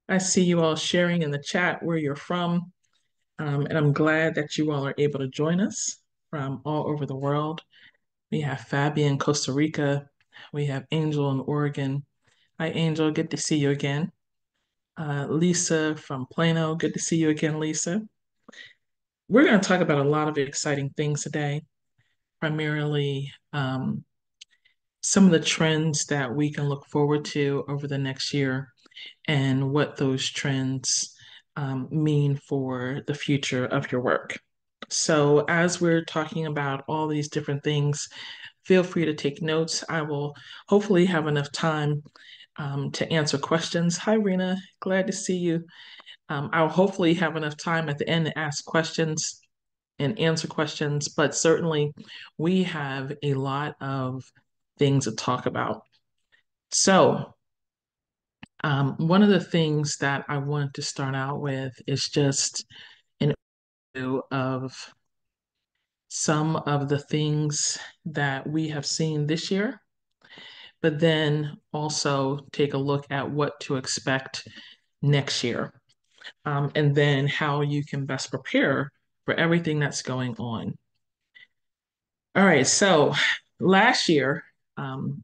I see you all sharing in the chat where you're from, and I'm glad that you all are able to join us from all over the world. We have Fabi in Costa Rica. We have Angel in Oregon. Hi, Angel. Good to see you again. Lisa from Plano. Good to see you again, Lisa. We're going to talk about a lot of exciting things today, primarily some of the trends that we can look forward to over the next year and what those trends mean for the future of your work. So, as we're talking about all these different things, feel free to take notes. I will hopefully have enough time to answer questions. Hi, Rena. Glad to see you. I'll hopefully have enough time at the end to ask questions and answer questions, but certainly we have a lot of things to talk about. So, one of the things that I wanted to start out with is just an overview of some of the things that we have seen this year, but then also take a look at what to expect next year, and then how you can best prepare for everything that's going on. All right, so last year, um,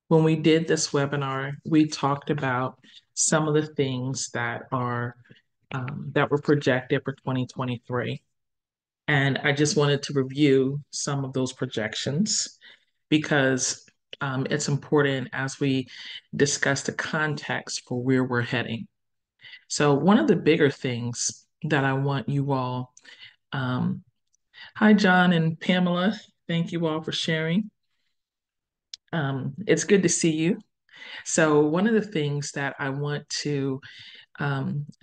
when we did this webinar, we talked about some of the things that were projected for 2023. And I just wanted to review some of those projections because it's important as we discuss the context for where we're heading. So, one of the bigger things that I want you all, um, hi, John and Pamela, thank you all for sharing. It's good to see you. So, one of the things that I want to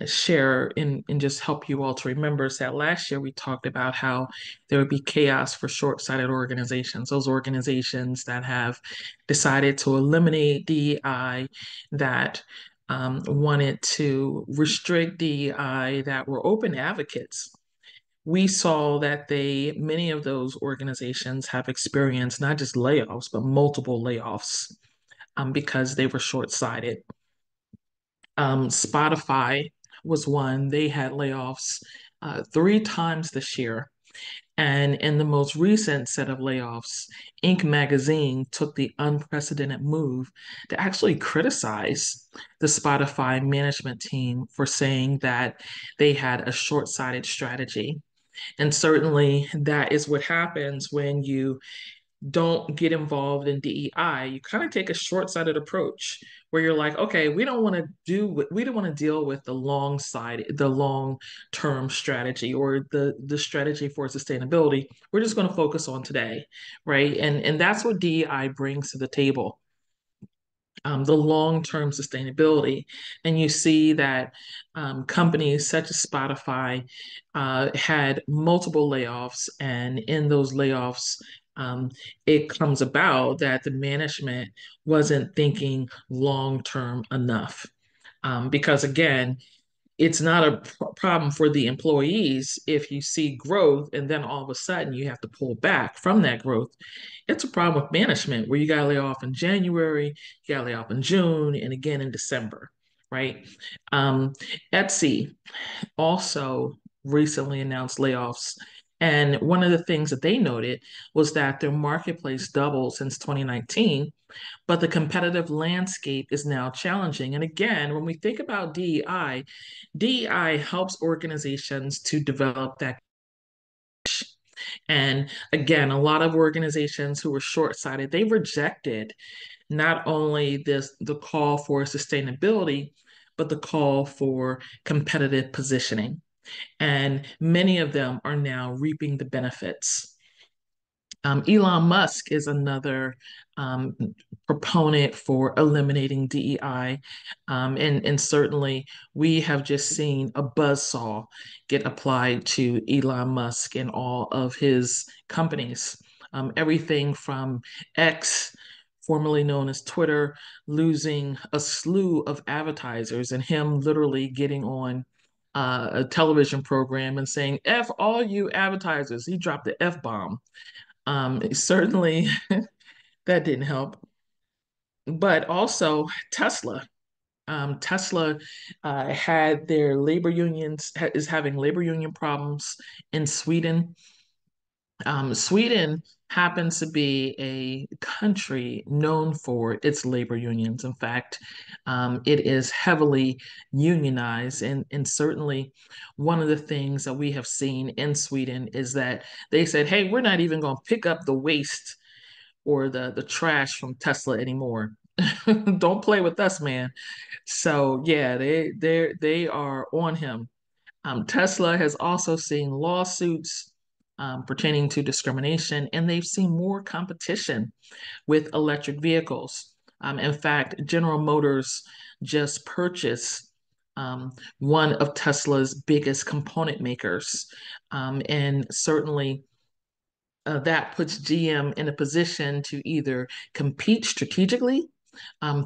share and just help you all to remember is that last year we talked about how there would be chaos for short-sighted organizations, those organizations that have decided to eliminate DEI, that wanted to restrict DEI, that were open advocates. We saw that many of those organizations have experienced not just layoffs, but multiple layoffs because they were short-sighted. Spotify was one. They had layoffs 3 times this year. And in the most recent set of layoffs, Inc. magazine took the unprecedented move to actually criticize the Spotify management team for saying that they had a short sighted strategy. And certainly that is what happens when you don't get involved in DEI. You kind of take a short-sighted approach where you're like, okay, we don't want to deal with the long-term strategy or the strategy for sustainability. We're just going to focus on today, right? And that's what DEI brings to the table. The long-term sustainability. And you see that companies such as Spotify had multiple layoffs, and in those layoffs, it comes about that the management wasn't thinking long-term enough. Because again, it's not a problem for the employees if you see growth and then all of a sudden you have to pull back from that growth. It's a problem with management where you got to lay off in January, you got to lay off in June, and again in December, right? Etsy also recently announced layoffs. And one of the things that they noted was that their marketplace doubled since 2019, but the competitive landscape is now challenging. And again, when we think about DEI, DEI helps organizations to develop that. And again, a lot of organizations who were short-sighted, they rejected not only the call for sustainability, but the call for competitive positioning. And many of them are now reaping the benefits. Elon Musk is another um, proponent for eliminating DEI. And certainly, we have just seen a buzzsaw get applied to Elon Musk and all of his companies. Everything from X, formerly known as Twitter, losing a slew of advertisers, and him literally getting on a television program and saying, F all you advertisers. He dropped the F bomb. Certainly that didn't help. But also Tesla. Tesla had their labor unions is having labor union problems in Sweden. Sweden happens to be a country known for its labor unions. In fact, it is heavily unionized, and certainly one of the things that we have seen in Sweden is that they said, "Hey, we're not even going to pick up the waste or the trash from Tesla anymore. Don't play with us, man." So yeah, they are on him. Tesla has also seen lawsuits pertaining to discrimination, and they've seen more competition with electric vehicles. In fact, General Motors just purchased one of Tesla's biggest component makers. And certainly that puts GM in a position to either compete strategically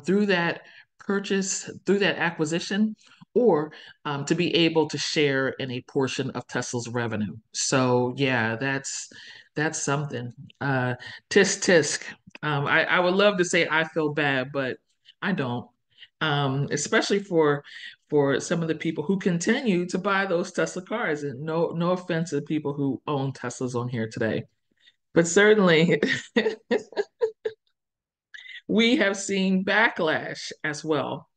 through that purchase, through that acquisition, or to be able to share in a portion of Tesla's revenue. So yeah, that's something. Uh, tisk tisk. I would love to say I feel bad, but I don't. Especially for some of the people who continue to buy those Tesla cars. And no offense to the people who own Teslas on here today. But certainly, we have seen backlash as well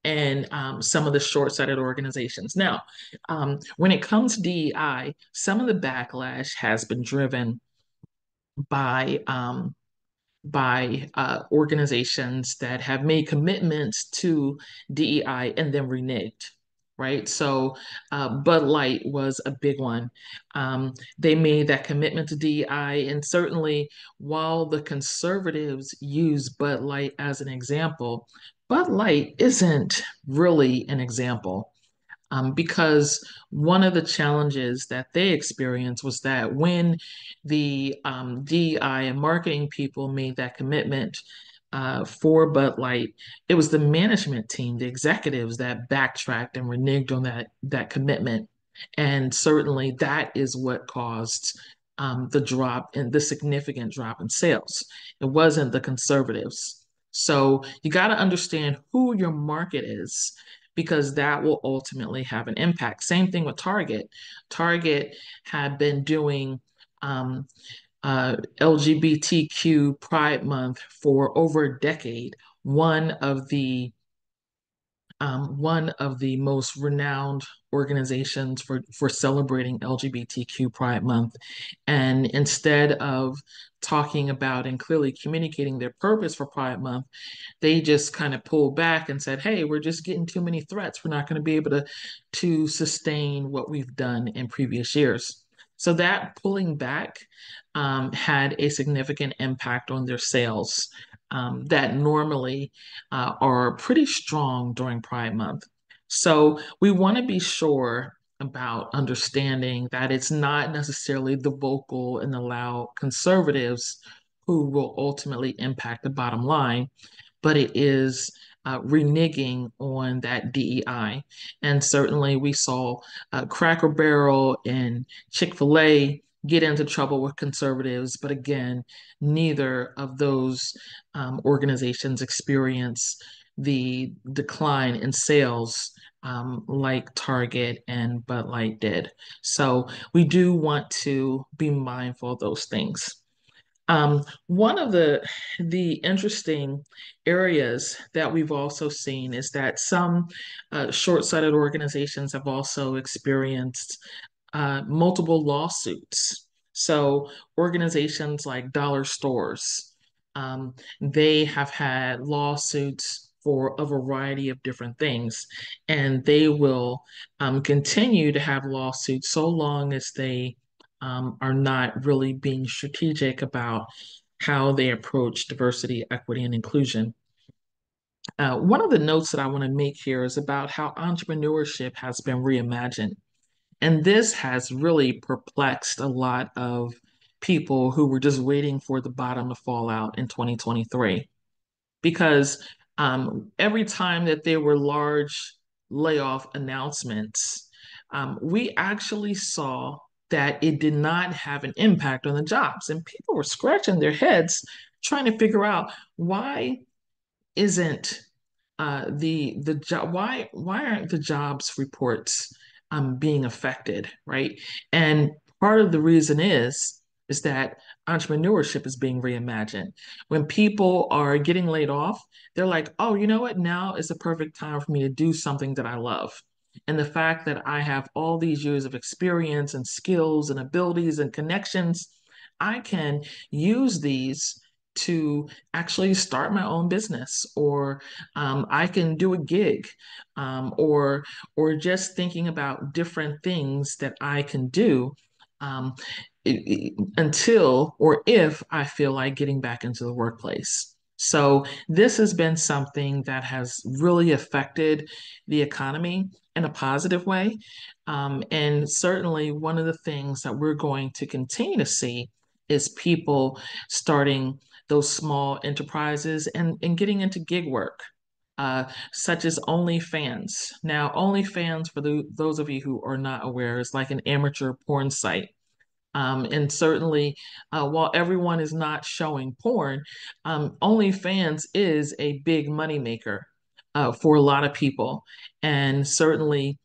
and some of the short-sighted organizations. Now, when it comes to DEI, some of the backlash has been driven by organizations that have made commitments to DEI and then reneged, right? So Bud Light was a big one. They made that commitment to DEI, and certainly while the conservatives use Bud Light as an example, Bud Light isn't really an example because one of the challenges that they experienced was that when the DEI and marketing people made that commitment for Bud Light, it was the management team, the executives that backtracked and reneged on that commitment. And certainly that is what caused the drop and the significant drop in sales. It wasn't the conservatives. So you got to understand who your market is because that will ultimately have an impact. Same thing with Target. Target had been doing LGBTQ Pride Month for over a decade. One of the most renowned organizations for celebrating LGBTQ Pride Month. And instead of talking about and clearly communicating their purpose for Pride Month, they just kind of pulled back and said, "Hey, we're just getting too many threats. We're not going to be able to sustain what we've done in previous years." So that pulling back had a significant impact on their sales that normally are pretty strong during Pride Month. So we want to be sure about understanding that it's not necessarily the vocal and the loud conservatives who will ultimately impact the bottom line, but it is reneging on that DEI. And certainly we saw Cracker Barrel and Chick-fil-A get into trouble with conservatives, but again, neither of those organizations experience the decline in sales like Target and Bud Light did. So we do want to be mindful of those things. One of the interesting areas that we've also seen is that some short-sighted organizations have also experienced multiple lawsuits. So organizations like dollar stores, they have had lawsuits for a variety of different things, and they will continue to have lawsuits so long as they are not really being strategic about how they approach diversity, equity, and inclusion. One of the notes that I want to make here is about how entrepreneurship has been reimagined. And this has really perplexed a lot of people who were just waiting for the bottom to fall out in 2023. Because every time that there were large layoff announcements, we actually saw that it did not have an impact on the jobs. And people were scratching their heads trying to figure out why isn't the job, why aren't the jobs reports being affected, right? And part of the reason is that entrepreneurship is being reimagined. When people are getting laid off, they're like, oh, you know what? Now is the perfect time for me to do something that I love. And the fact that I have all these years of experience and skills and abilities and connections, I can use these to actually start my own business, or I can do a gig, or just thinking about different things that I can do um, until or if I feel like getting back into the workplace. So this has been something that has really affected the economy in a positive way. And certainly one of the things that we're going to continue to see is people starting those small enterprises and getting into gig work, such as OnlyFans. Now, OnlyFans, for those of you who are not aware, is like an amateur porn site. And certainly, while everyone is not showing porn, OnlyFans is a big moneymaker for a lot of people. And certainly,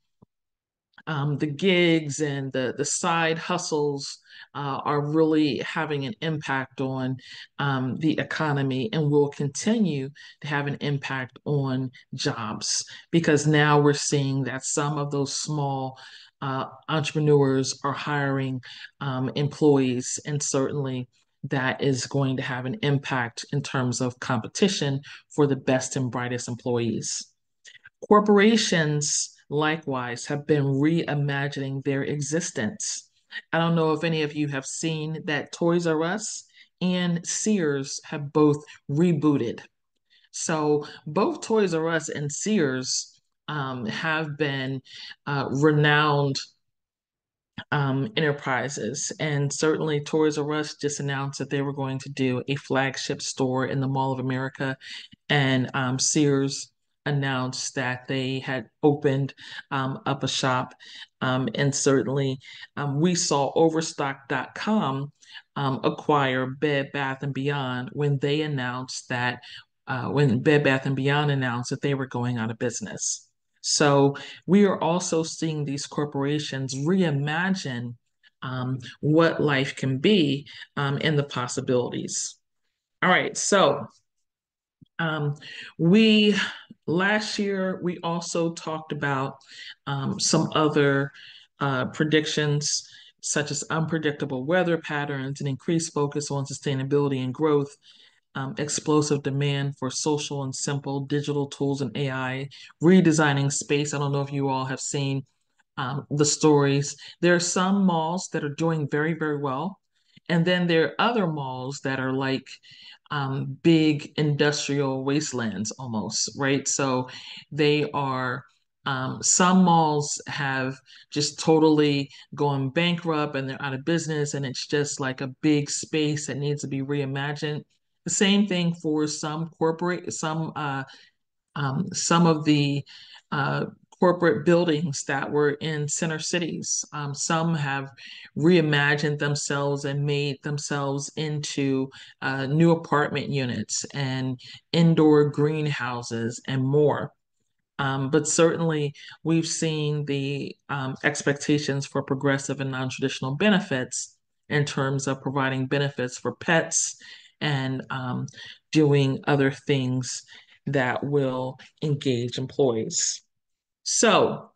the gigs and the side hustles are really having an impact on the economy and will continue to have an impact on jobs, because now we're seeing that some of those small entrepreneurs are hiring employees, and certainly that is going to have an impact in terms of competition for the best and brightest employees. Corporations, likewise, have been reimagining their existence. I don't know if any of you have seen that Toys R Us and Sears have both rebooted. So both Toys R Us and Sears have been renowned enterprises. And certainly Toys R Us just announced that they were going to do a flagship store in the Mall of America, and Sears announced that they had opened up a shop. And certainly we saw Overstock.com acquire Bed Bath and Beyond when they announced that, when Bed Bath and Beyond announced that they were going out of business. So we are also seeing these corporations reimagine what life can be, and the possibilities. All right, so um, we last year we also talked about some other predictions, such as unpredictable weather patterns and increased focus on sustainability and growth, explosive demand for social and simple digital tools and AI, redesigning space. I don't know if you all have seen the stories. There are some malls that are doing very, very well. And then there are other malls that are like big industrial wastelands almost, right? So they are, some malls have just totally gone bankrupt and they're out of business, and it's just like a big space that needs to be reimagined. The same thing for some of the uh, corporate buildings that were in center cities. Some have reimagined themselves and made themselves into new apartment units and indoor greenhouses and more. But certainly, we've seen the expectations for progressive and non-traditional benefits in terms of providing benefits for pets and doing other things that will engage employees. So,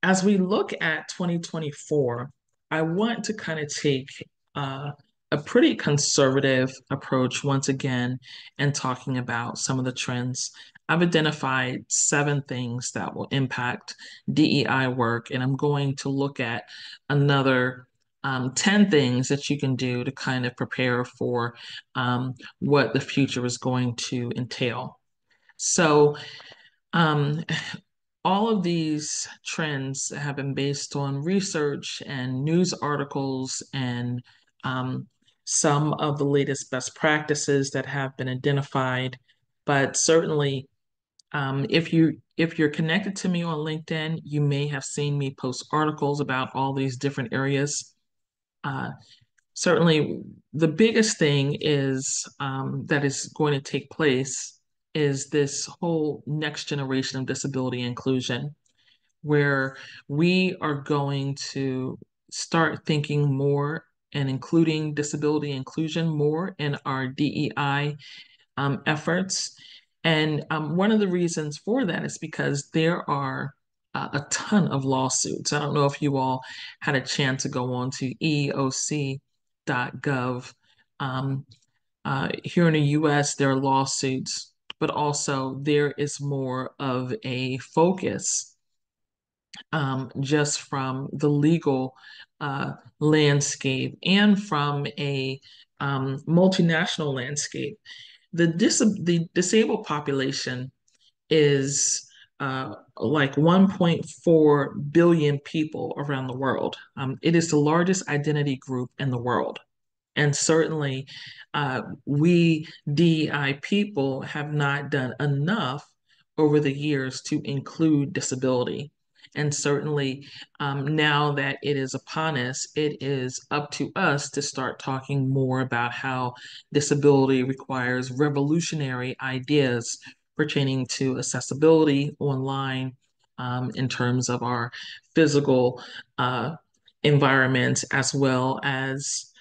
as we look at 2024, I want to kind of take uh, a pretty conservative approach once again in talking about some of the trends. I've identified 7 things that will impact DEI work, and I'm going to look at another 10 things that you can do to kind of prepare for what the future is going to entail. So, um, all of these trends have been based on research and news articles and um, some of the latest best practices that have been identified. But certainly, if you're connected to me on LinkedIn, you may have seen me post articles about all these different areas. Uh, Certainly, the biggest thing is that is going to take place is this whole next generation of disability inclusion, where we are going to start thinking more and including disability inclusion more in our DEI efforts. And one of the reasons for that is because there are a ton of lawsuits. I don't know if you all had a chance to go on to eeoc.gov. Um, Here in the US, there are lawsuits, but also there is more of a focus just from the legal landscape and from a multinational landscape. The disabled population is like 1.4 billion people around the world. It is the largest identity group in the world. And certainly, we DEI people have not done enough over the years to include disability. And certainly, now that it is upon us, it is up to us to start talking more about how disability requires revolutionary ideas pertaining to accessibility online, in terms of our physical environments, as well as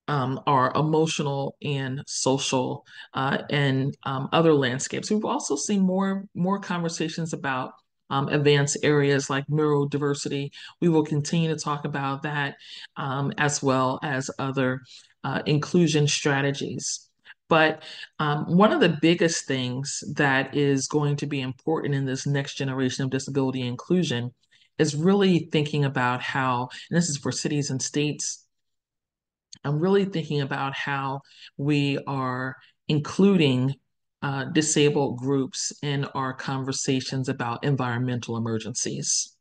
our emotional and social and other landscapes. We've also seen more conversations about advanced areas like neurodiversity. We will continue to talk about that, as well as other inclusion strategies. But one of the biggest things that is going to be important in this next generation of disability inclusion is really thinking about how, and this is for cities and states, I'm really thinking about how we are including disabled groups in our conversations about environmental emergencies,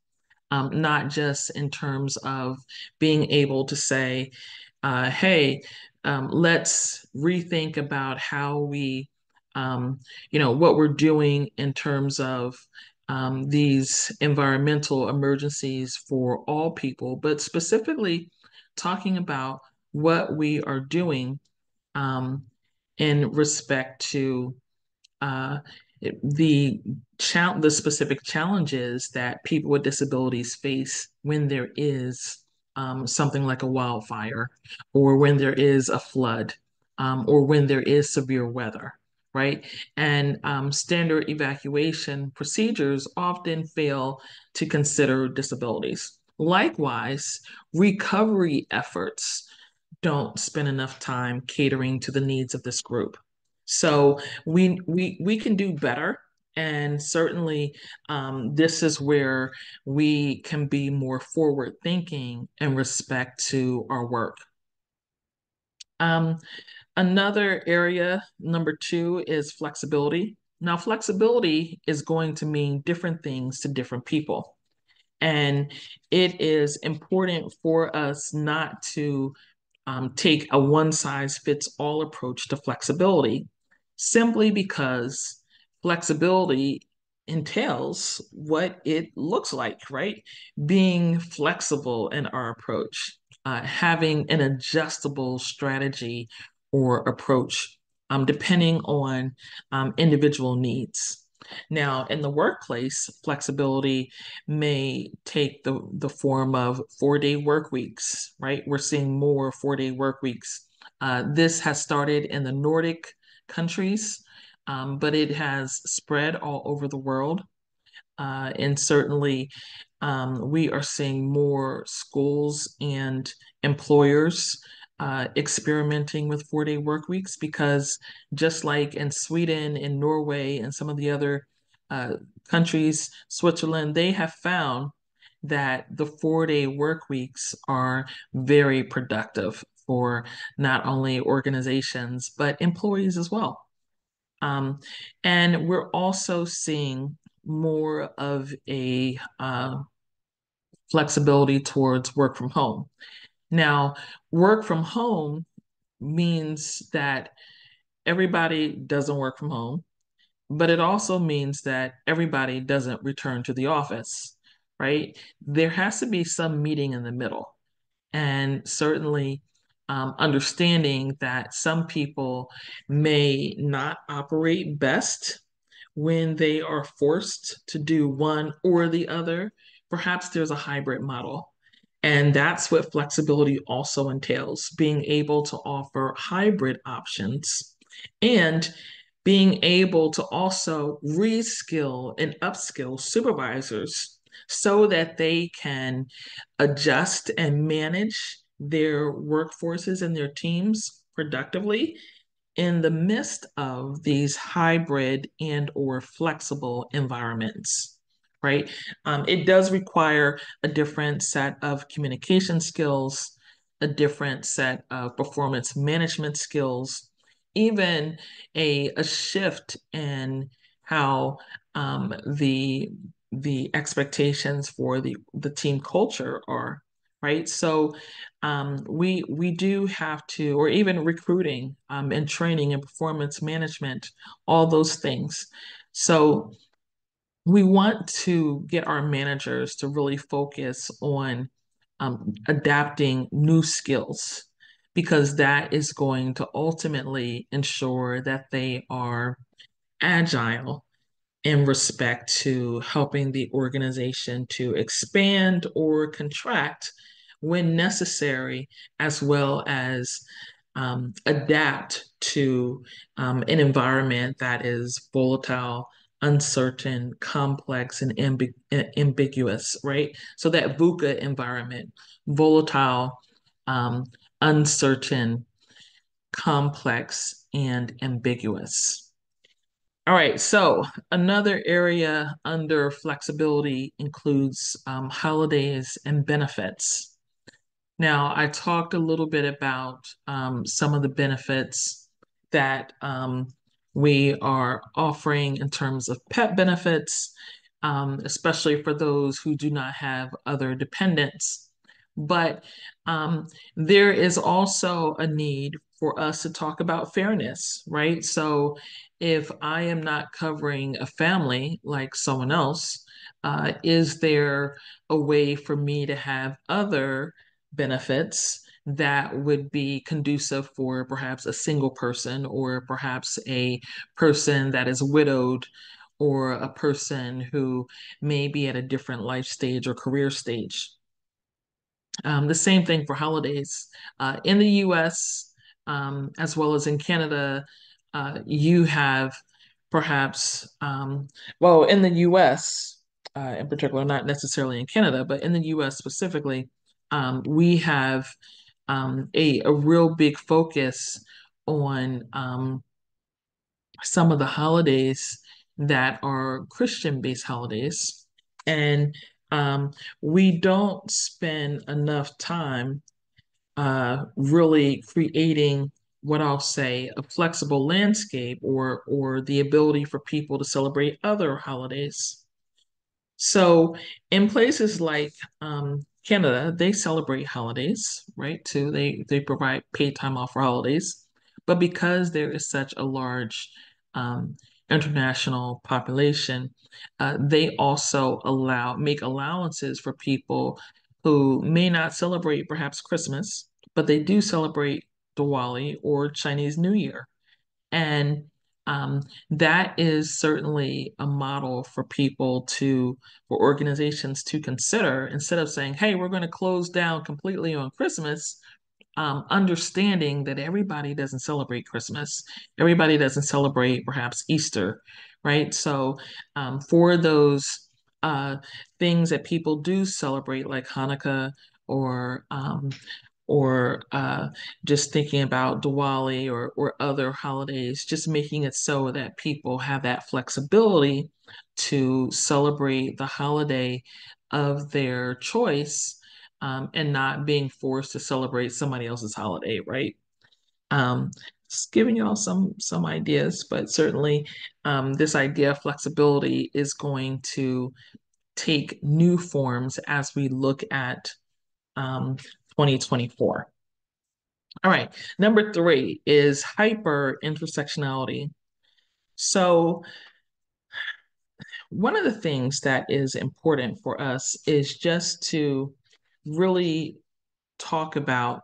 not just in terms of being able to say, hey, let's rethink about how we, what we're doing in terms of these environmental emergencies for all people, but specifically talking about what we are doing um, in respect to uh, the the specific challenges that people with disabilities face when there is something like a wildfire, or when there is a flood, or when there is severe weather, right? And standard evacuation procedures often fail to consider disabilities. Likewise, recovery efforts don't spend enough time catering to the needs of this group. So we can do better, and certainly this is where we can be more forward thinking in respect to our work. Um, Another area, number two, is flexibility. Now, flexibility is going to mean different things to different people. And it is important for us not to take a one size fits all approach to flexibility, simply because flexibility entails what it looks like, right? Being flexible in our approach, having an adjustable strategy or approach, depending on individual needs. Now, in the workplace, flexibility may take the form of 4-day work weeks, right? We're seeing more 4-day work weeks. This has started in the Nordic countries, but it has spread all over the world. And certainly, we are seeing more schools and employers experimenting with 4-day work weeks, because just like in Sweden and Norway and some of the other uh, countries, Switzerland, they have found that the 4-day work weeks are very productive for not only organizations, but employees as well. Um, and we're also seeing more of a flexibility towards work from home. Now, work from home means that everybody doesn't work from home, but it also means that everybody doesn't return to the office, right? There has to be some meeting in the middle. And certainly, understanding that some people may not operate best when they are forced to do one or the other. Perhaps there's a hybrid model. And that's what flexibility also entails, being able to offer hybrid options and being able to also reskill and upskill supervisors so that they can adjust and manage their workforces and their teams productively in the midst of these hybrid and or flexible environments, right? It does require a different set of communication skills, a different set of performance management skills, even a shift in how the expectations for the team culture are, right? So we do have to, or even recruiting and training and performance management, all those things. So we want to get our managers to really focus on adapting new skills because that is going to ultimately ensure that they are agile in respect to helping the organization to expand or contract when necessary, as well as adapt to an environment that is volatile, uncertain, complex, and ambiguous, right? So that VUCA environment, volatile, um, uncertain, complex, and ambiguous. All right, so another area under flexibility includes holidays and benefits. Now, I talked a little bit about some of the benefits that we are offering in terms of pet benefits, especially for those who do not have other dependents. But there is also a need for us to talk about fairness, right? So if I am not covering a family like someone else, is there a way for me to have other benefits that would be conducive for perhaps a single person or perhaps a person that is widowed or a person who may be at a different life stage or career stage? The same thing for holidays. In the US, as well as in Canada, you have perhaps, well, in the US in particular, not necessarily in Canada, but in the US specifically, we have a real big focus on some of the holidays that are Christian-based holidays. And we don't spend enough time really creating what I'll say a flexible landscape or the ability for people to celebrate other holidays. So in places like Canada, they celebrate holidays, right? Too. They provide paid time off for holidays, but because there is such a large um, international population, they also make allowances for people who may not celebrate perhaps Christmas, but they do celebrate Diwali or Chinese New Year. And um, that is certainly a model for for organizations to consider instead of saying, hey, we're going to close down completely on Christmas, understanding that everybody doesn't celebrate Christmas. Everybody doesn't celebrate perhaps Easter, right? So for those things that people do celebrate, like Hanukkah or or just thinking about Diwali or other holidays, just making it so that people have that flexibility to celebrate the holiday of their choice and not being forced to celebrate somebody else's holiday, right? Um, just giving y'all some ideas, but certainly this idea of flexibility is going to take new forms as we look at 2024. All right, number three is hyper intersectionality. So, one of the things that is important for us is just to really talk about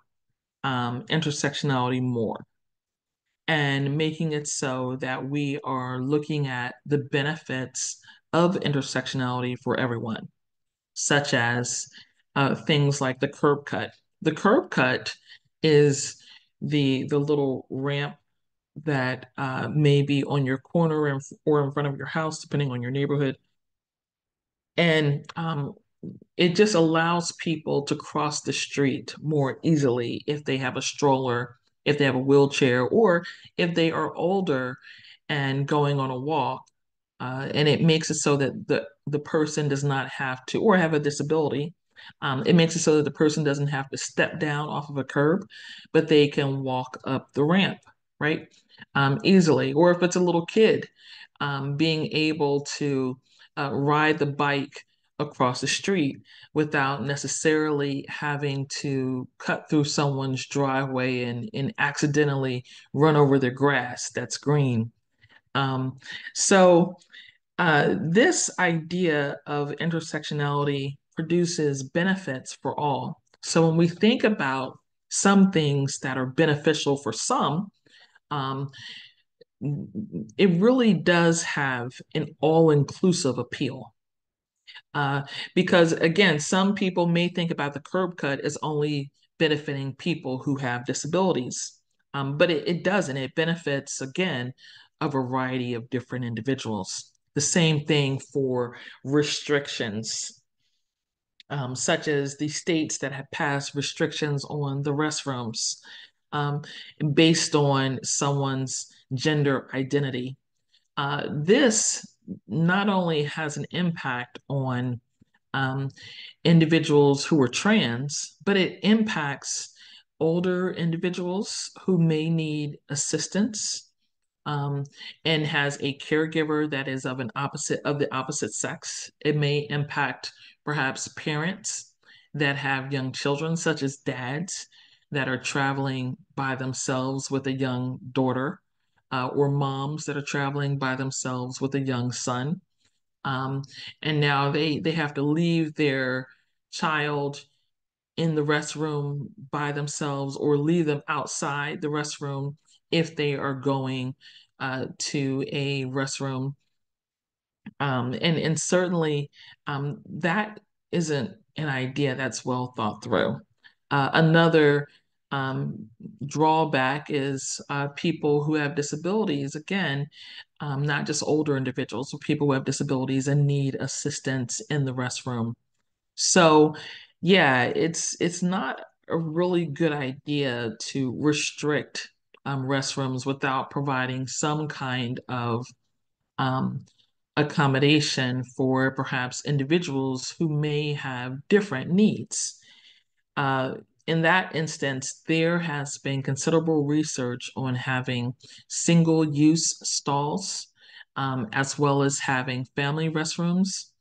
intersectionality more and making it so that we are looking at the benefits of intersectionality for everyone, such as things like the curb cut. The curb cut is the little ramp that may be on your corner or in front of your house, depending on your neighborhood. And it just allows people to cross the street more easily if they have a stroller, if they have a wheelchair, or if they are older and going on a walk. And it makes it so that the person does not have to, or have a disability. It makes it so that the person doesn't have to step down off of a curb, but they can walk up the ramp, right? Easily. Or if it's a little kid, being able to ride the bike across the street without necessarily having to cut through someone's driveway and accidentally run over their grass that's green. Um, so this idea of intersectionality produces benefits for all. So when we think about some things that are beneficial for some, um, it really does have an all-inclusive appeal. Uh, because again, some people may think about the curb cut as only benefiting people who have disabilities, but it doesn't. It benefits, again, a variety of different individuals. The same thing for restrictions, such as the states that have passed restrictions on the restrooms um, based on someone's gender identity. This not only has an impact on um, individuals who are trans, but it impacts older individuals who may need assistance, um, and has a caregiver that is of the opposite sex. It may impact perhaps parents that have young children, such as dads that are traveling by themselves with a young daughter, or moms that are traveling by themselves with a young son. Um, and now they have to leave their child in the restroom by themselves or leave them outside the restroom if they are going to a restroom. And certainly that isn't an idea that's well thought through. Another um, drawback is people who have disabilities, again, not just older individuals, but people who have disabilities and need assistance in the restroom. So, yeah, it's not a really good idea to restrict restrooms without providing some kind of um, accommodation for perhaps individuals who may have different needs. Uh, in that instance, there has been considerable research on having single-use stalls, as well as having family restrooms.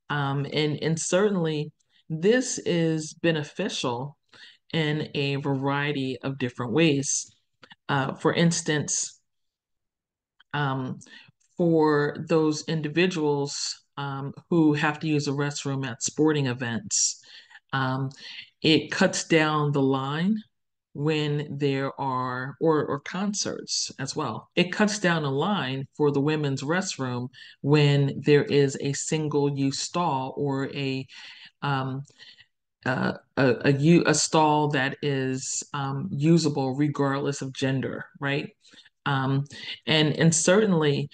And certainly, this is beneficial in a variety of different ways. For instance, um, for those individuals who have to use a restroom at sporting events, um, it cuts down the line when there are, or concerts as well. It cuts down a line for the women's restroom when there is a single use stall or um, a stall that is usable regardless of gender, right? Um, and certainly,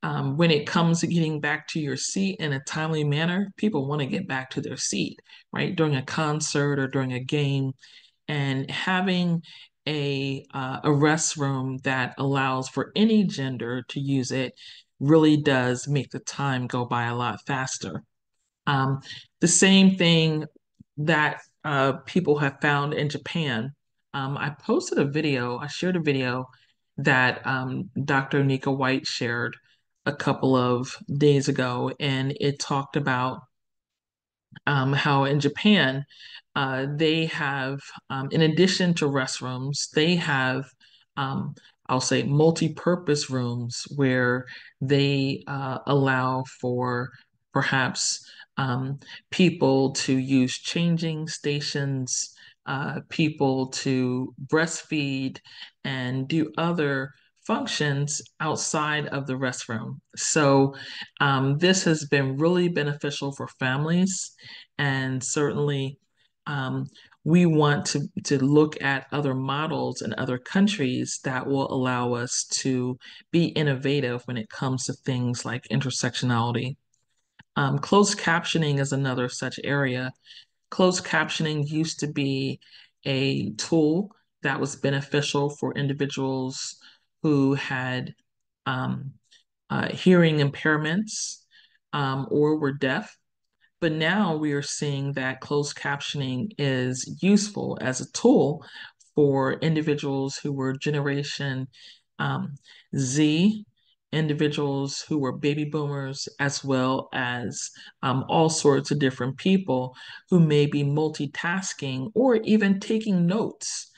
when it comes to getting back to your seat in a timely manner, people want to get back to their seat, right? During a concert or during a game, and having a restroom that allows for any gender to use it really does make the time go by a lot faster. The same thing that people have found in Japan. I shared a video that Dr. Nika White shared a couple of days ago, and it talked about how in Japan, they have, in addition to restrooms, they have, um, I'll say, multi-purpose rooms where they allow for perhaps people to use changing stations, people to breastfeed and do other functions outside of the restroom. So this has been really beneficial for families, and certainly um, we want to look at other models in other countries that will allow us to be innovative when it comes to things like intersectionality. Closed captioning is another such area. Closed captioning used to be a tool that was beneficial for individuals who had um, hearing impairments or were deaf. But now we are seeing that closed captioning is useful as a tool for individuals who were Generation um, Z, individuals who were baby boomers, as well as all sorts of different people who may be multitasking or even taking notes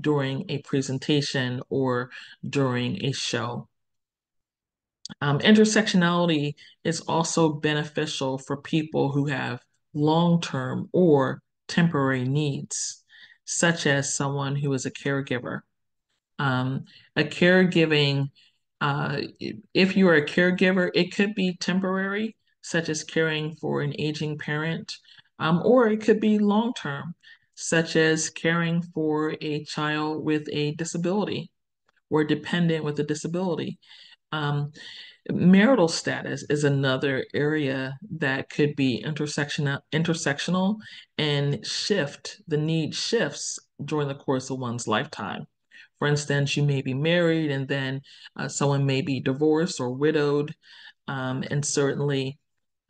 during a presentation or during a show. Intersectionality is also beneficial for people who have long-term or temporary needs, such as someone who is a caregiver. Um, a caregiving, if you are a caregiver, it could be temporary, such as caring for an aging parent, or it could be long-term, such as caring for a child with a disability or dependent with a disability. Um, Marital status is another area that could be intersectional and the need shifts during the course of one's lifetime. For instance, you may be married and then someone may be divorced or widowed. And certainly,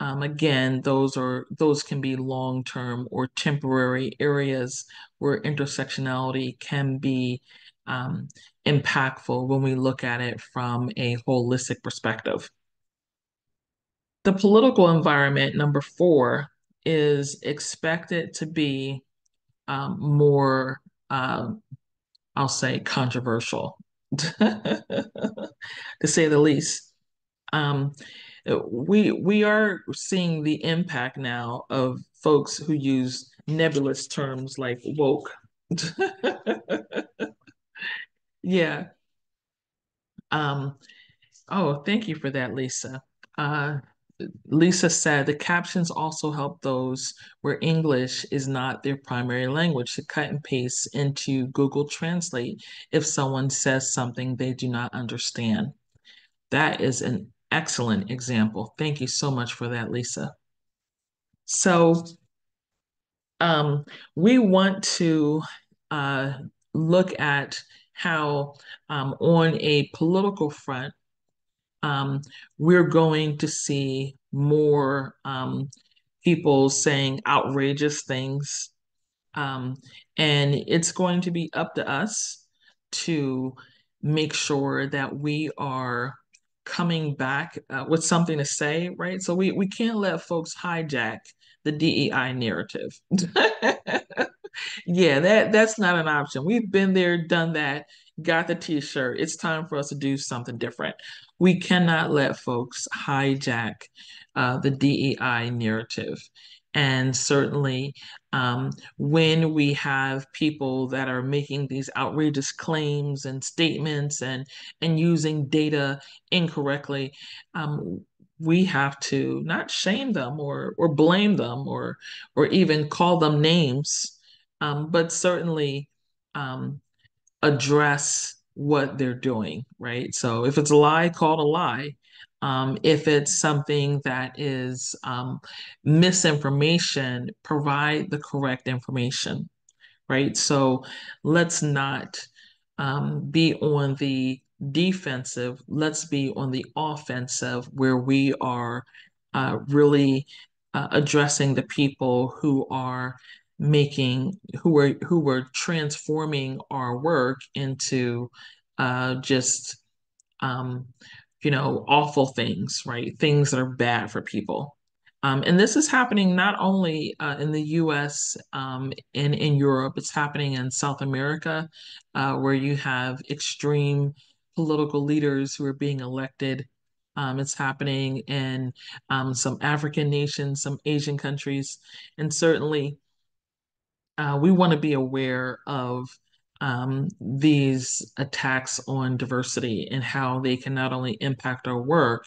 again, those can be long-term or temporary areas where intersectionality can be um, impactful when we look at it from a holistic perspective. The political environment, number four, is expected to be more, I'll say, controversial, to say the least. Um, we are seeing the impact now of folks who use nebulous terms like woke. Yeah. Um, oh, thank you for that, Lisa. Uh, Lisa said the captions also help those where English is not their primary language to cut and paste into Google Translate if someone says something they do not understand. That is an excellent example. Thank you so much for that, Lisa. So, um, we want to uh, look at how, on a political front, um, we're going to see more people saying outrageous things. Um, and it's going to be up to us to make sure that we are coming back with something to say, right? So we can't let folks hijack the DEI narrative. Yeah, that's not an option. We've been there, done that, got the t-shirt. It's time for us to do something different. We cannot let folks hijack the DEI narrative. And certainly, when we have people that are making these outrageous claims and statements and using data incorrectly, we have to not shame them or blame them or even call them names, but certainly um, address what they're doing, right? So if it's a lie, call it a lie. If it's something that is misinformation, provide the correct information, right? So let's not be on the defensive. Let's be on the offensive where we are really addressing the people who are who are transforming our work into just um, awful things, right? Things that are bad for people. And this is happening not only in the US and in Europe, it's happening in South America, where you have extreme political leaders who are being elected. It's happening in some African nations, some Asian countries, and certainly we want to be aware of these attacks on diversity and how they can not only impact our work,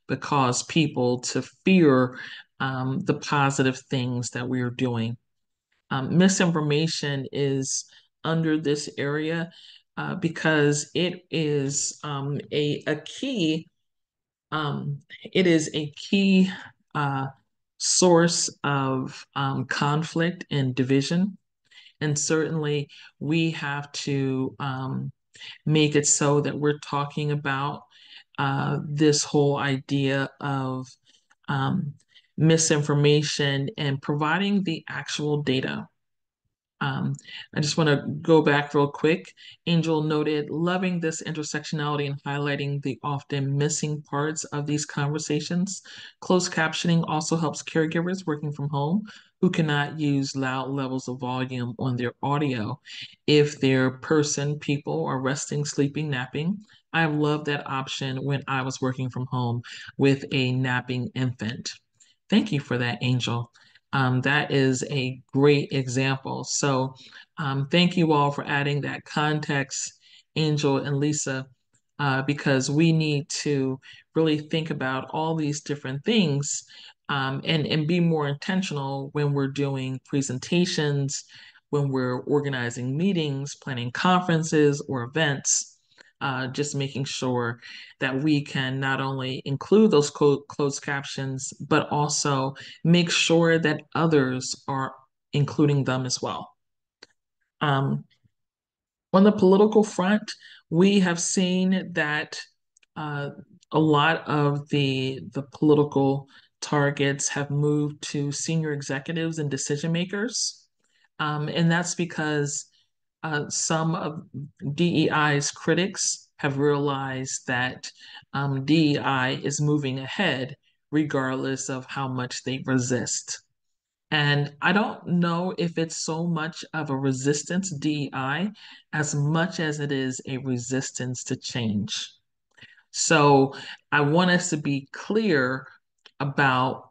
but cause people to fear the positive things that we are doing. Misinformation is under this area because it is a key. It is a key source of conflict and division. And certainly, we have to make it so that we're talking about this whole idea of um, misinformation and providing the actual data. um, I just want to go back real quick. Angel noted, loving this intersectionality and highlighting the often missing parts of these conversations. Closed captioning also helps caregivers working from home who cannot use loud levels of volume on their audio if their person, people are resting, sleeping, napping. I love that option when I was working from home with a napping infant. Thank you for that, Angel. That is a great example. So, thank you all for adding that context, Angel and Lisa, because we need to really think about all these different things and be more intentional when we're doing presentations, when we're organizing meetings, planning conferences or events. Just making sure that we can not only include those closed captions, but also make sure that others are including them as well. Um, on the political front, we have seen that uh, a lot of the political targets have moved to senior executives and decision makers. And that's because some of DEI's critics have realized that DEI is moving ahead regardless of how much they resist. And I don't know if it's so much of a resistance DEI as much as it is a resistance to change. So I want us to be clear about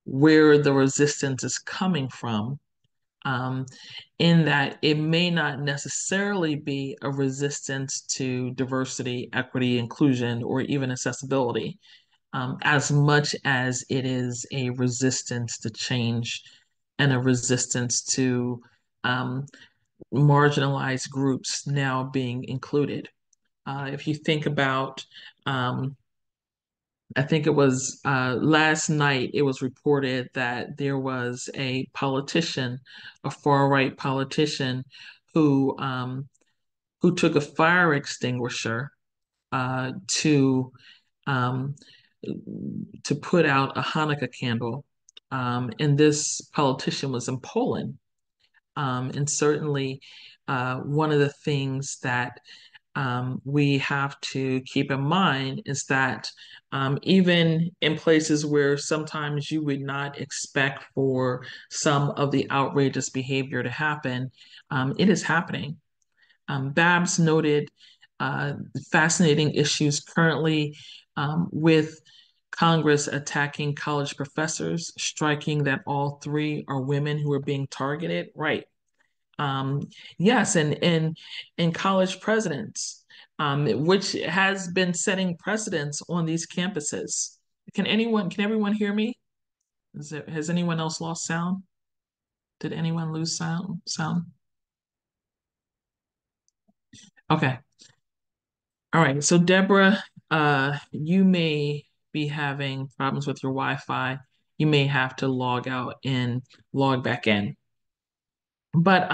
where the resistance is coming from, um, in that it may not necessarily be a resistance to diversity, equity, inclusion, or even accessibility, as much as it is a resistance to change and a resistance to um, marginalized groups now being included. If you think about, I think it was last night, it was reported that there was a politician, a far right politician, who who took a fire extinguisher to um, to put out a Hanukkah candle. And this politician was in Poland. And certainly, one of the things that we have to keep in mind is that even in places where sometimes you would not expect for some of the outrageous behavior to happen, it is happening. Babs noted uh, fascinating issues currently with Congress attacking college professors, striking that all three are women who are being targeted. Right. Um, yes, and college presidents, which has been setting precedents on these campuses. Can everyone hear me? Has anyone else lost sound? Did anyone lose sound? Okay. All right. So Deborah, you may be having problems with your Wi-Fi. You may have to log out and log back in. But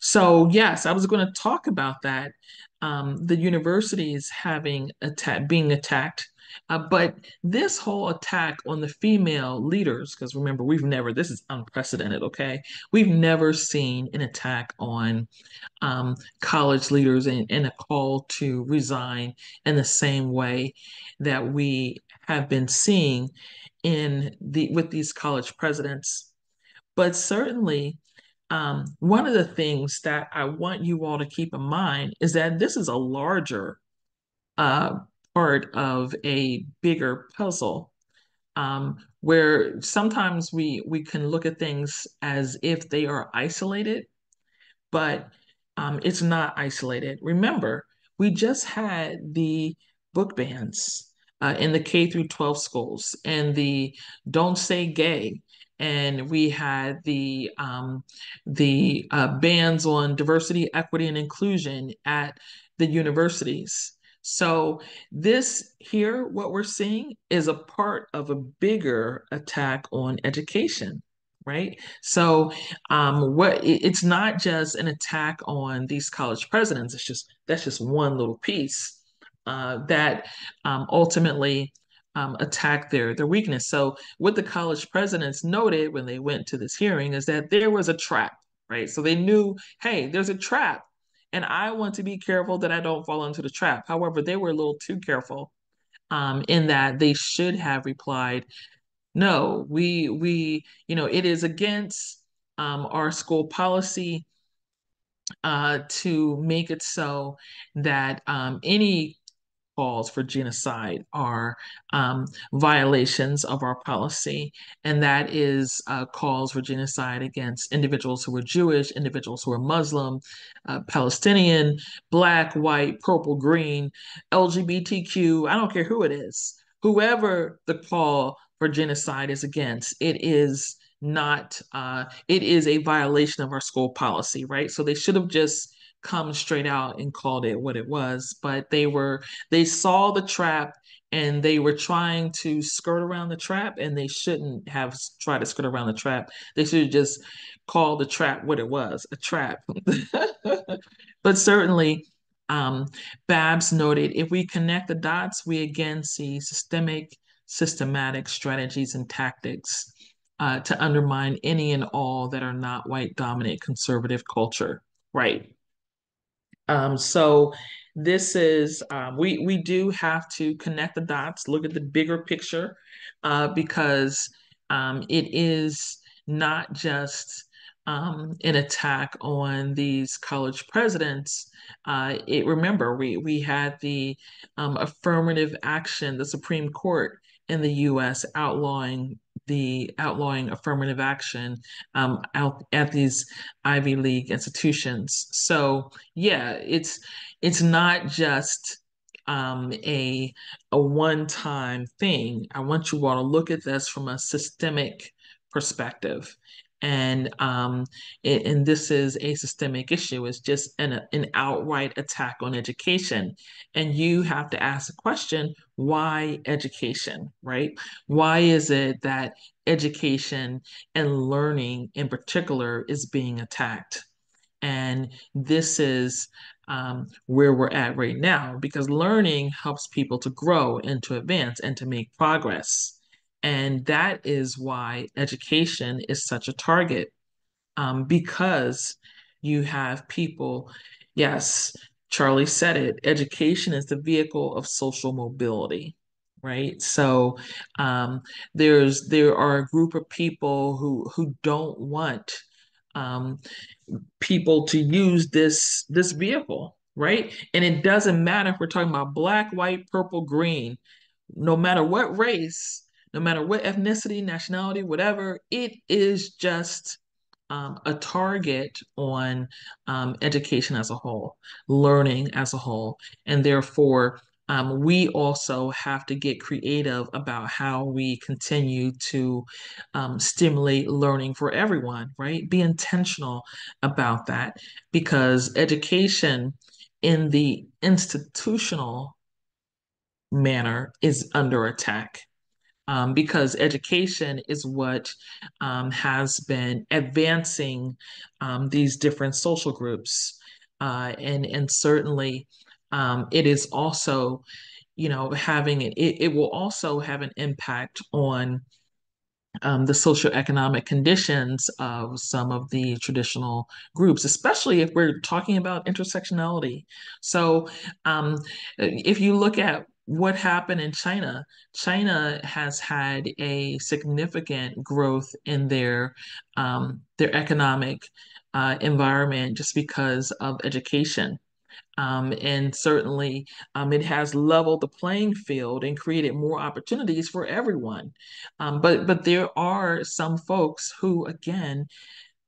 so yes, I was going to talk about that. The universities being attacked, but this whole attack on the female leaders, because remember, this is unprecedented, okay? We've never seen an attack on college leaders and a call to resign in the same way that we have been seeing with these college presidents. But certainly, one of the things that I want you all to keep in mind is that this is a larger uh, part of a bigger puzzle, where sometimes we can look at things as if they are isolated, but it's not isolated. Remember, we just had the book bans in the K through 12 schools and the Don't Say Gay. And we had the bans on diversity, equity, and inclusion at the universities. So this here, what we're seeing is a part of a bigger attack on education, right? So it's not just an attack on these college presidents. It's just that's just one little piece that ultimately attack their weakness. So what the college presidents noted when they went to this hearing is that there was a trap, right? So they knew, hey, there's a trap, and I want to be careful that I don't fall into the trap. However, they were a little too careful in that they should have replied, no, it is against our school policy to make it so that any calls for genocide are violations of our policy, and that is calls for genocide against individuals who are Jewish, individuals who are Muslim, Palestinian, Black, white, purple, green, LGBTQ. I don't care who it is. Whoever the call for genocide is against, it is not, it is a violation of our school policy, right? So they should have just come straight out and called it what it was, but they saw the trap and they were trying to skirt around the trap, and they shouldn't have tried to skirt around the trap. They should have just called the trap what it was, a trap. But certainly, um, Babs noted, if we connect the dots, we again see systematic strategies and tactics to undermine any and all that are not white dominant conservative culture. Right. So this is we do have to connect the dots, look at the bigger picture, because it is not just an attack on these college presidents. Remember, we had the affirmative action, the Supreme Court in the U.S. outlawing affirmative action out at these Ivy League institutions. So yeah, it's not just a one-time thing. I want you all to look at this from a systemic perspective. And this is a systemic issue. It's just an outright attack on education. And you have to ask the question, why education, right? Why is it that education and learning in particular is being attacked? And this is where we're at right now, because learning helps people to grow and to advance and to make progress. And that is why education is such a target, because you have people, yes, Charlie said it, education is the vehicle of social mobility. Right. So there are a group of people who don't want um, people to use this vehicle, right? And it doesn't matter if we're talking about black, white, purple, green, no matter what race, no matter what ethnicity, nationality, whatever, it is just a target on education as a whole, learning as a whole. And therefore, we also have to get creative about how we continue to stimulate learning for everyone, right? Be intentional about that, because education in the institutional manner is under attack, because education is what has been advancing these different social groups. And certainly it is also, it will also have an impact on the socioeconomic conditions of some of the traditional groups, especially if we're talking about intersectionality. So, if you look at what happened in China, China has had a significant growth in their economic environment just because of education. And certainly, it has leveled the playing field and created more opportunities for everyone. But there are some folks who, again,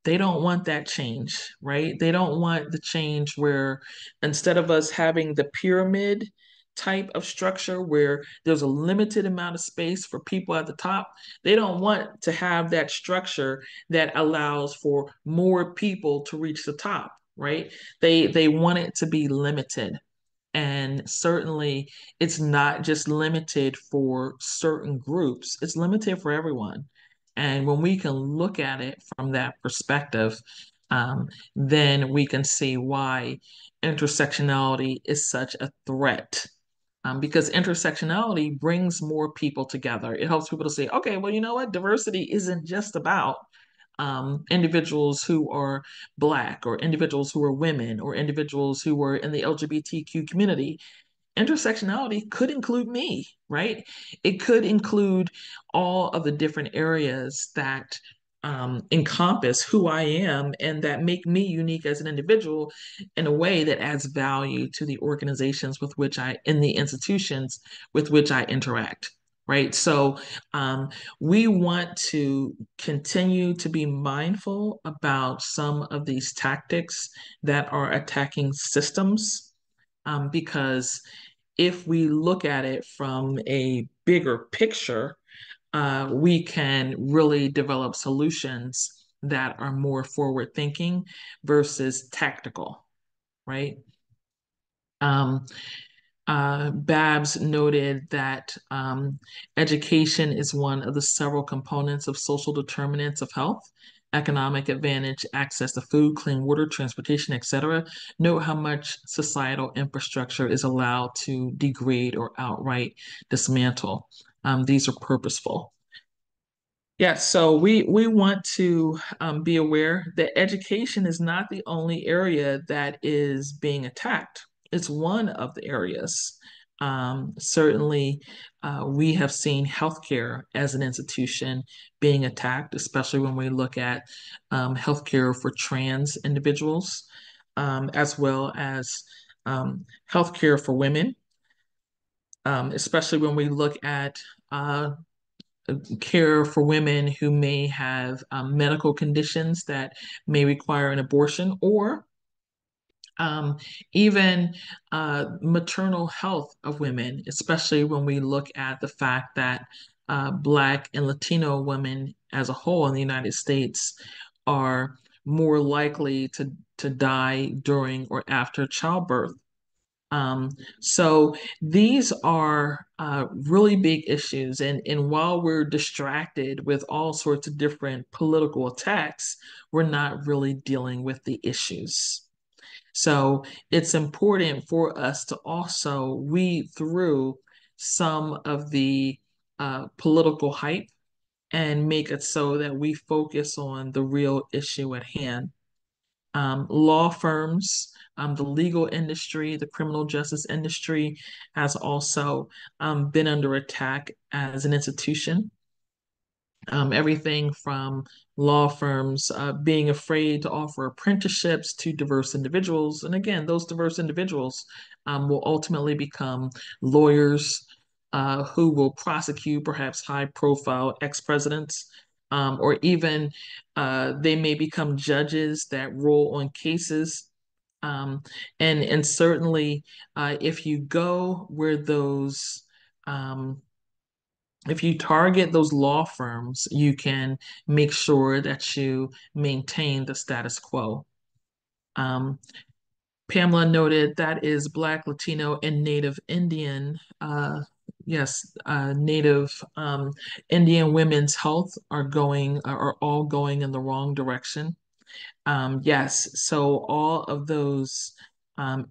They don't want that change, right? They don't want the change where instead of us having the pyramid type of structure where there's a limited amount of space for people at the top, they don't want to have that structure that allows for more people to reach the top, right? They want it to be limited. And certainly, it's not just limited for certain groups, it's limited for everyone. And when we can look at it from that perspective, then we can see why intersectionality is such a threat. Because intersectionality brings more people together. It helps people to say, okay, well, you know what? Diversity isn't just about individuals who are Black or individuals who are women or individuals who are in the LGBTQ community. Intersectionality could include me, right? It could include all of the different areas that encompass who I am and that make me unique as an individual in a way that adds value to the organizations with which in the institutions with which I interact. Right. So we want to continue to be mindful about some of these tactics that are attacking systems because if we look at it from a bigger picture, we can really develop solutions that are more forward thinking versus tactical, right? Um, Babs noted that education is one of the several components of social determinants of health, economic advantage, access to food, clean water, transportation, etc. Note how much societal infrastructure is allowed to degrade or outright dismantle. These are purposeful. Yes, so we want to be aware that education is not the only area that is being attacked. It's one of the areas. Certainly, we have seen healthcare as an institution being attacked, especially when we look at healthcare for trans individuals, as well as healthcare for women, especially when we look at care for women who may have medical conditions that may require an abortion or um, even maternal health of women, especially when we look at the fact that Black and Latino women as a whole in the United States are more likely to die during or after childbirth. Um, so these are really big issues. And while we're distracted with all sorts of different political attacks, we're not really dealing with the issues. So it's important for us to also read through some of the political hype and make it so that we focus on the real issue at hand. Law firms, the legal industry, the criminal justice industry has also been under attack as an institution. Everything from law firms being afraid to offer apprenticeships to diverse individuals. And again, those diverse individuals will ultimately become lawyers who will prosecute perhaps high profile ex presidents, or even they may become judges that rule on cases. Um, and certainly, if you go where those if you target those law firms, you can make sure that you maintain the status quo. Um, Pamela noted that is Black, Latino, and Native Indian. Yes, Native Indian women's health are all going in the wrong direction. Yes, so all of those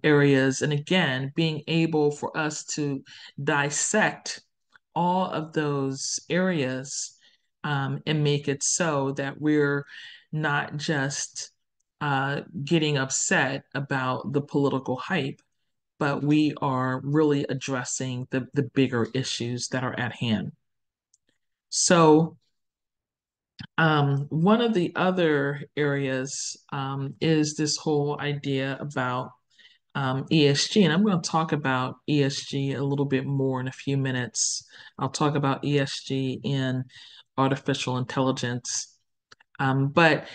areas, and again, being able for us to dissect all of those areas and make it so that we're not just getting upset about the political hype, but we are really addressing the bigger issues that are at hand. So, one of the other areas is this whole idea about ESG, and I'm going to talk about ESG a little bit more in a few minutes. I'll talk about ESG in artificial intelligence. But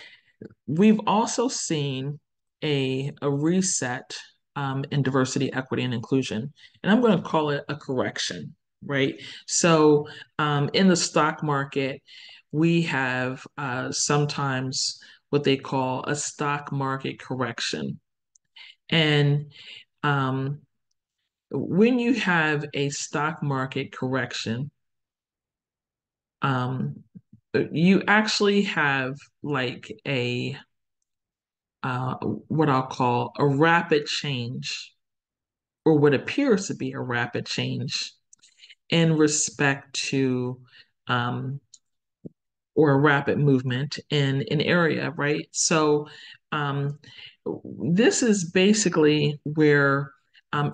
We've also seen a reset in diversity, equity, and inclusion, and I'm going to call it a correction, right? So, in the stock market, we have sometimes what they call a stock market correction. And um, when you have a stock market correction, um, you actually have like a what I'll call a rapid change, or what appears to be a rapid change in respect to, um, or a rapid movement in an area, right? So, um, this is basically where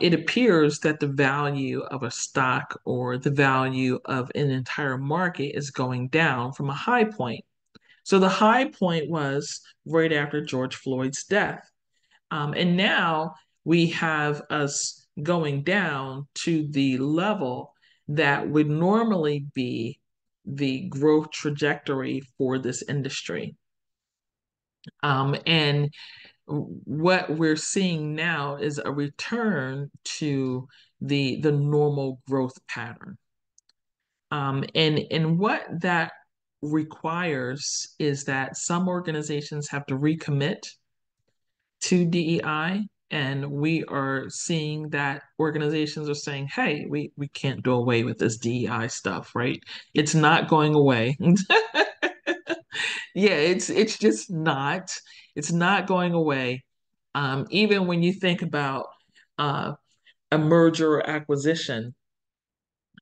it appears that the value of a stock or the value of an entire market is going down from a high point. So, the high point was right after George Floyd's death. And now we have us going down to the level that would normally be the growth trajectory for this industry. And what we're seeing now is a return to the normal growth pattern. And what that requires is that some organizations have to recommit to DEI. And we are seeing that organizations are saying, hey, we can't do away with this DEI stuff, right? It's not going away. Yeah, it's just not. It's not going away. Even when you think about uh, a merger or acquisition,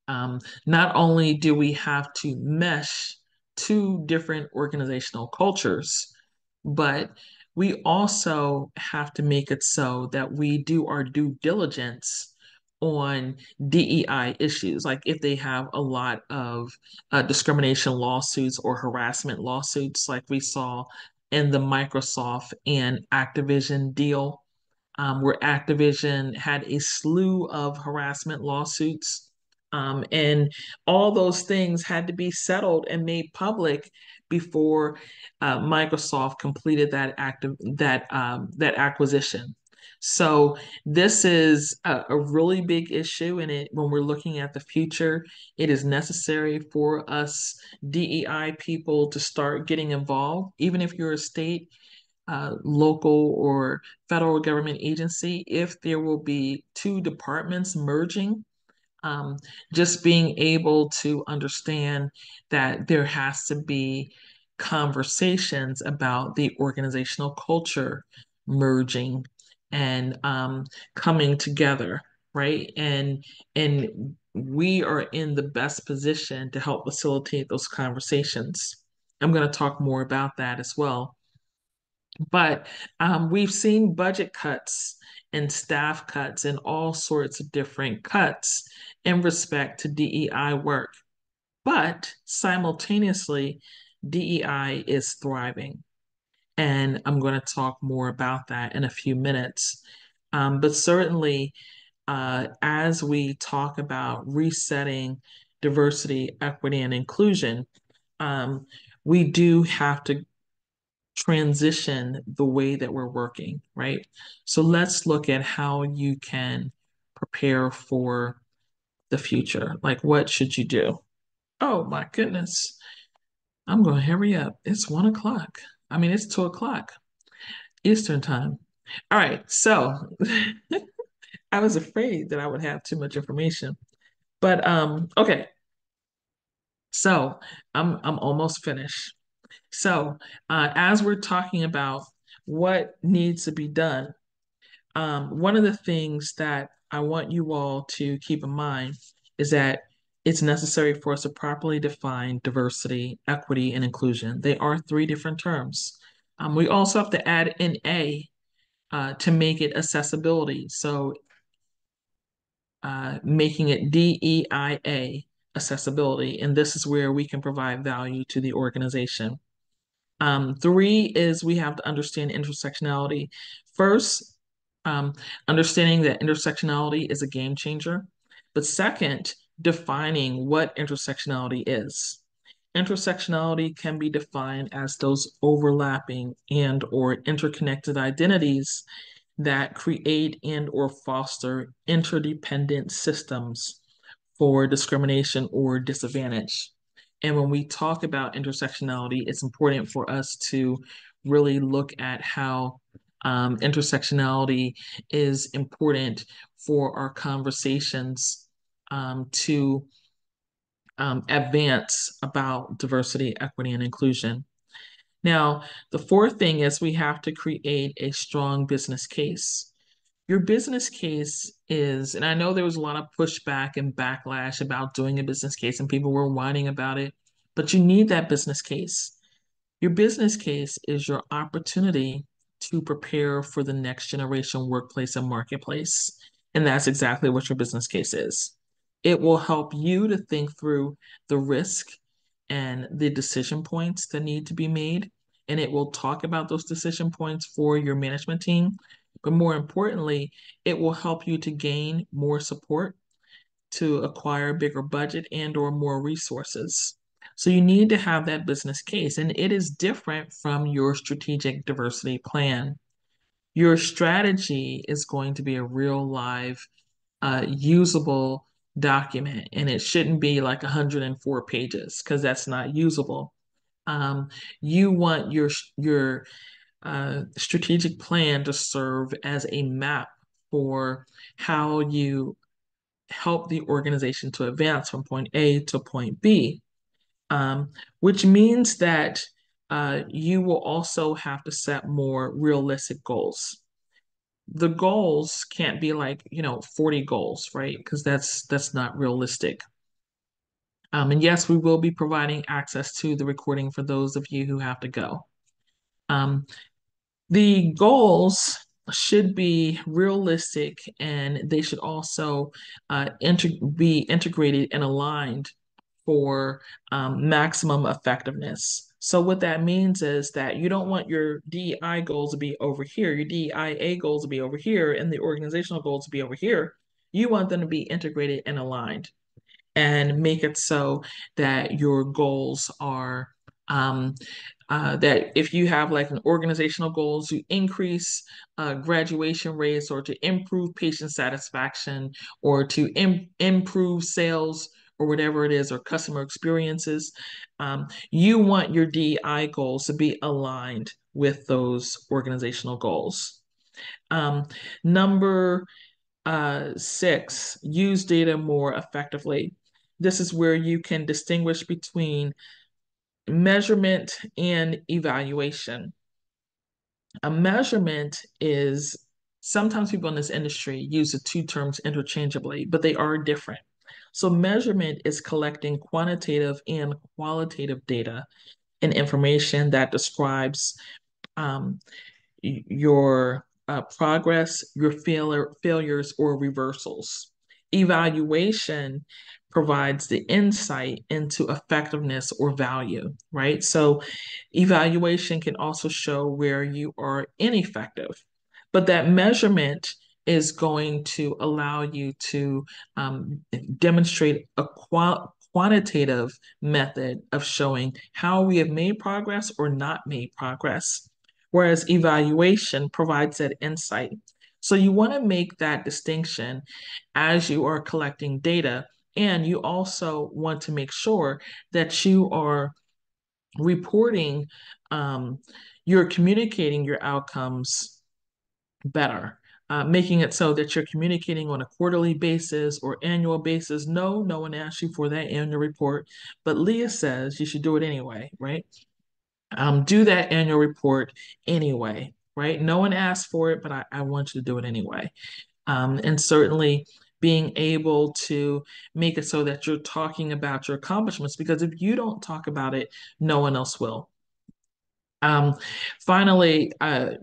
not only do we have to mesh two different organizational cultures, but we also have to make it so that we do our due diligence on DEI issues, like if they have a lot of discrimination lawsuits or harassment lawsuits, like we saw in the Microsoft and Activision deal, where Activision had a slew of harassment lawsuits. And all those things had to be settled and made public before Microsoft completed that acquisition. So this is a really big issue, and it when we're looking at the future, it is necessary for us DEI people to start getting involved, even if you're a state, local, or federal government agency. If there will be two departments merging, um, just being able to understand that there has to be conversations about the organizational culture merging and coming together, right? And we are in the best position to help facilitate those conversations. I'm going to talk more about that as well. But we've seen budget cuts and staff cuts and all sorts of different cuts in respect to DEI work. But simultaneously, DEI is thriving. And I'm going to talk more about that in a few minutes. But certainly, as we talk about resetting diversity, equity, and inclusion, um, we do have to transition the way that we're working, right? So let's look at how you can prepare for the future. Like, what should you do? Oh my goodness. I'm going to hurry up. It's 1 o'clock. I mean, it's 2 o'clock Eastern time. All right. So I was afraid that I would have too much information. But okay. So I'm almost finished. So as we're talking about what needs to be done, one of the things that I want you all to keep in mind is that it's necessary for us to properly define diversity, equity, and inclusion. They are three different terms. We also have to add an A to make it accessibility. So making it DEIA, accessibility. And this is where we can provide value to the organization. Three is we have to understand intersectionality. First, understanding that intersectionality is a game changer. But second, defining what intersectionality is. intersectionality can be defined as those overlapping and or interconnected identities that create and or foster interdependent systems for discrimination or disadvantage. And when we talk about intersectionality, it's important for us to really look at how intersectionality is important for our conversations to advance about diversity, equity, and inclusion. Now, the fourth thing is we have to create a strong business case. Your business case is, and I know there was a lot of pushback and backlash about doing a business case, and people were whining about it, but you need that business case. Your business case is your opportunity to prepare for the next generation workplace and marketplace. And that's exactly what your business case is. It will help you to think through the risk and the decision points that need to be made. And it will talk about those decision points for your management team. But more importantly, it will help you to gain more support, to acquire a bigger budget and or more resources. So you need to have that business case, and it is different from your strategic diversity plan. Your strategy is going to be a real live, usable document, and it shouldn't be like 104 pages because that's not usable. Um, you want your strategic plan to serve as a map for how you help the organization to advance from point A to point B, which means that you will also have to set more realistic goals. The goals can't be like, 40 goals, right? Because that's not realistic. And yes, we will be providing access to the recording for those of you who have to go. Um, The goals should be realistic and they should also be integrated and aligned for maximum effectiveness. So what that means is that you don't want your DEI goals to be over here, your DEIA goals to be over here, and the organizational goals to be over here. You want them to be integrated and aligned and make it so that your goals are that if you have like an organizational goals to increase graduation rates or to improve patient satisfaction or to improve sales or whatever it is or customer experiences, you want your DEI goals to be aligned with those organizational goals. Number 6, use data more effectively. This is where you can distinguish between measurement and evaluation. A measurement is sometimes people in this industry use the two terms interchangeably, but they are different. So, measurement is collecting quantitative and qualitative data and information that describes um, your progress, your failures, or reversals. Evaluation provides the insight into effectiveness or value, right? So, evaluation can also show where you are ineffective, but that measurement is going to allow you to demonstrate a quantitative method of showing how we have made progress or not made progress, whereas evaluation provides that insight. So you want to make that distinction as you are collecting data, and you also want to make sure that you are reporting, you're communicating your outcomes better. Making it so that you're communicating on a quarterly basis or annual basis. No, no one asked you for that annual report, but Leah says you should do it anyway, right? Do that annual report anyway, right? No one asked for it, but I want you to do it anyway. And certainly being able to make it so that you're talking about your accomplishments, because if you don't talk about it, no one else will. Um, Finally,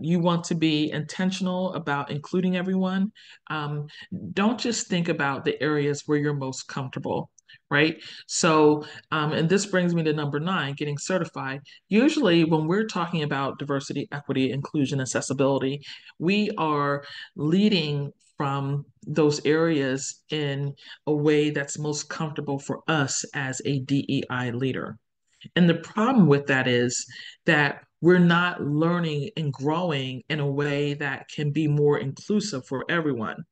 you want to be intentional about including everyone. Um, don't just think about the areas where you're most comfortable, right? So, and this brings me to number 9, getting certified. Usually, when we're talking about diversity, equity, inclusion, accessibility, we are leading from those areas in a way that's most comfortable for us as a DEI leader. And the problem with that is that we're not learning and growing in a way that can be more inclusive for everyone.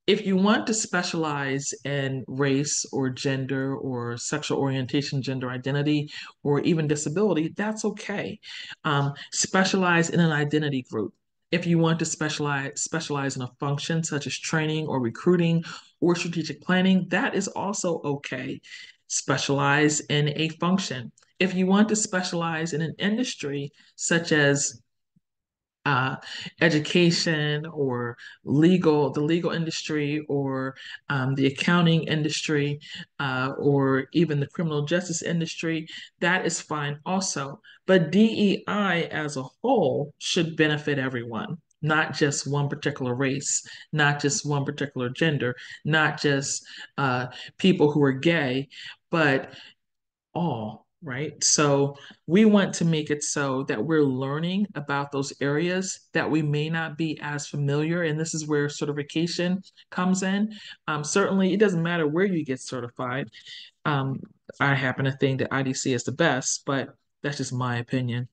If you want to specialize in race or gender or sexual orientation, gender identity, or even disability, that's okay. Specialize in an identity group. If you want to specialize in a function such as training or recruiting or strategic planning, that is also okay. Specialize in a function. If you want to specialize in an industry such as uh, education or the legal industry or the accounting industry or even the criminal justice industry, that is fine also. But DEI as a whole should benefit everyone. Not just one particular race, not just one particular gender, not just people who are gay, but all, right? So we want to make it so that we're learning about those areas that we may not be as familiar. And this is where certification comes in. Certainly, it doesn't matter where you get certified. Um, I happen to think that IDC is the best, but that's just my opinion.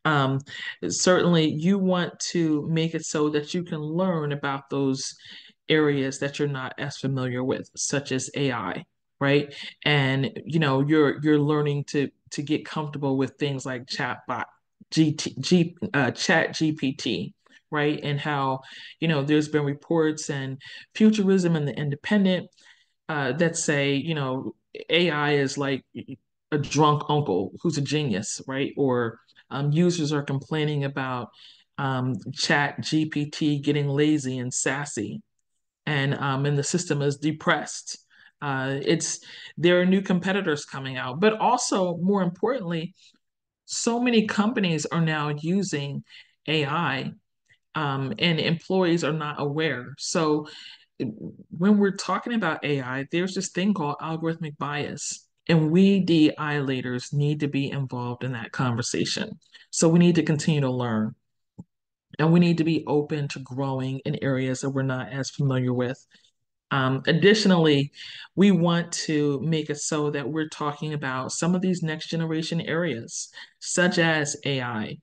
Um, Certainly, you want to make it so that you can learn about those areas that you're not as familiar with, such as AI, right? And you're learning to get comfortable with things like Chat GPT, right? And how there's been reports and futurism in the Independent that say AI is like a drunk uncle who's a genius, right? Or users are complaining about Chat GPT getting lazy and sassy, and the system is depressed. It's There are new competitors coming out, but also more importantly, so many companies are now using AI, and employees are not aware. So when we're talking about AI, there's this thing called algorithmic bias. And we DEI leaders need to be involved in that conversation. So we need to continue to learn and we need to be open to growing in areas that we're not as familiar with. Additionally, we want to make it so that we're talking about some of these next generation areas, such as AI,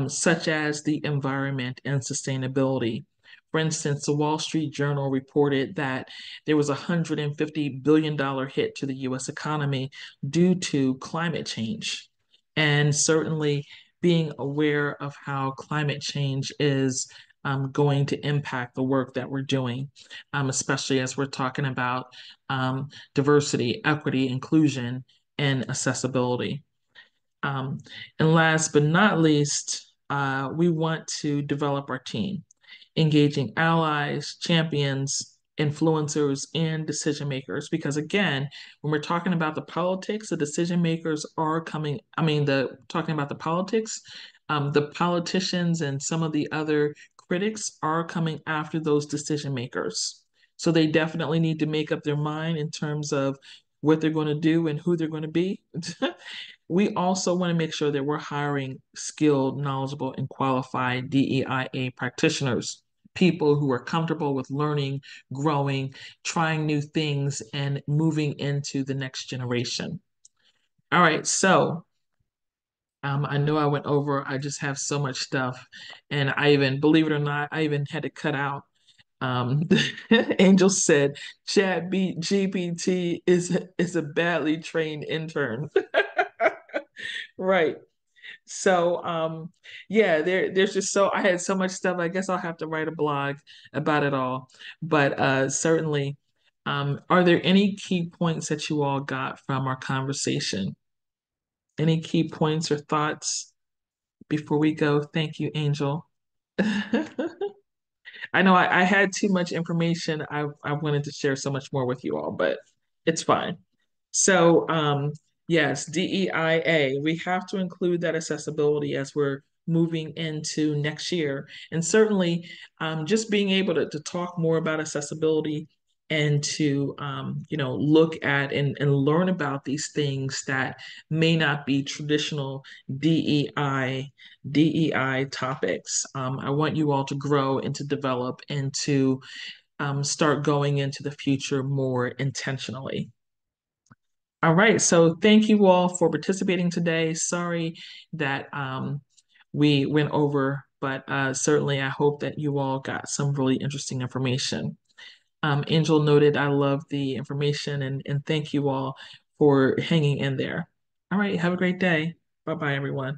such as the environment and sustainability. For instance, the Wall Street Journal reported that there was a $150 billion hit to the US economy due to climate change. And certainly being aware of how climate change is going to impact the work that we're doing, especially as we're talking about diversity, equity, inclusion, and accessibility. Um, and last but not least, we want to develop our team, engaging allies, champions, influencers, and decision makers. Because again, when we're talking about the politics, the decision makers are coming. I mean, the talking about the politics, the politicians and some of the other critics are coming after those decision makers. So they definitely need to make up their mind in terms of what they're going to do and who they're going to be. We also want to make sure that we're hiring skilled, knowledgeable, and qualified DEIA practitioners, people who are comfortable with learning, growing, trying new things, and moving into the next generation. All right, so I know I went over, I just have so much stuff. And I even, believe it or not, I even had to cut out. Um, Angel said, GPT is a badly trained intern. Right. So yeah, there's just so I had so much stuff. I guess I'll have to write a blog about it all. But certainly, are there any key points that you all got from our conversation? Any key points or thoughts before we go? Thank you, Angel. I know I had too much information. I wanted to share so much more with you all, but it's fine. So, yes, DEIA, we have to include that accessibility as we're moving into next year. And certainly, just being able to talk more about accessibility and to, look at and learn about these things that may not be traditional DEI topics. I want you all to grow and to develop and to start going into the future more intentionally. All right, so thank you all for participating today. Sorry that we went over, but certainly I hope that you all got some really interesting information. Angel noted, I love the information and thank you all for hanging in there. All right, have a great day. Bye bye, everyone.